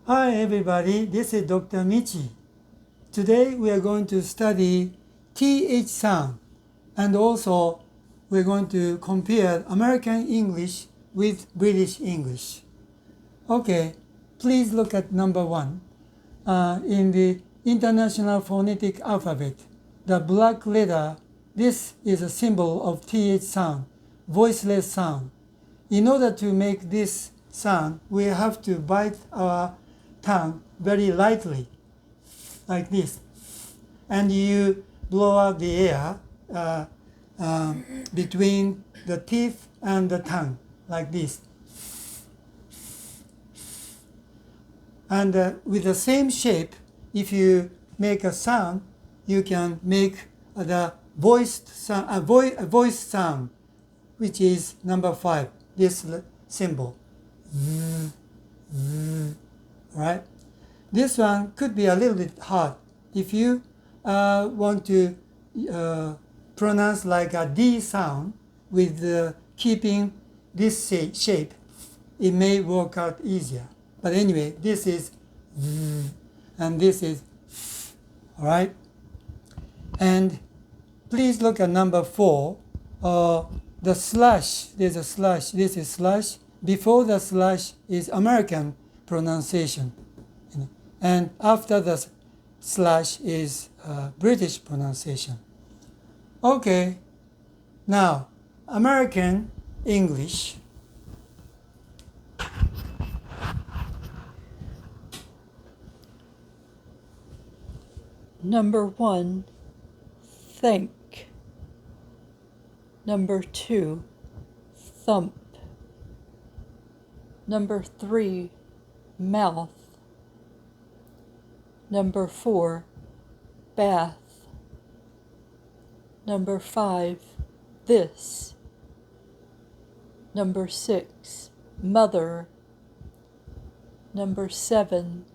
Hi everybody, this is Dr. Michi. Today we are going to study TH sound and also we're going to compare American English with British English. Okay, please look at number 1. In the International Phonetic Alphabet, the black letter, this is a symbol of TH sound, voiceless sound. In order to make this sound, we have to bite our tongue very lightly, like this. And you blow out the air between the teeth and the tongue, like this. And with the same shape, if you make a sound, you can make the voiced sound, a voice sound, which is number 5, this symbol. Right? This one could be a little bit hard. If you want to pronounce like a D sound with keeping this shape, it may work out easier. But anyway, this is and this is, all right? And please look at number 4. The slash, there's a slash, this is slash. Before the slash is American pronunciation. And after the slash is British pronunciation. Okay, now American English. Number 1, think. Number 2, thump. Number 3, mouth. Number 4, bath. Number 5, this. Number 6, mother. Number 7,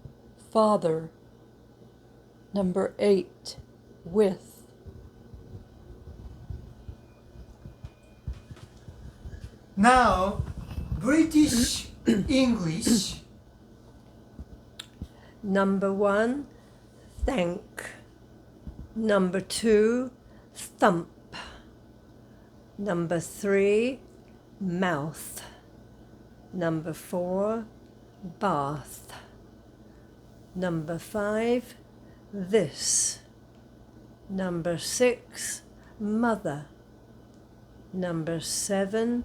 father. Number 8, with. Now, British English. Number 1, thank. Number 2, thump. Number 3, mouth. Number 4, bath. Number 5, this. Number 6, mother. Number 7,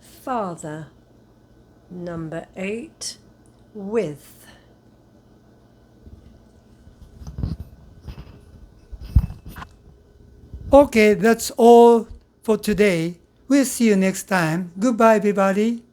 father. Number 8, with. Okay, that's all for today. We'll see you next time. Goodbye, everybody.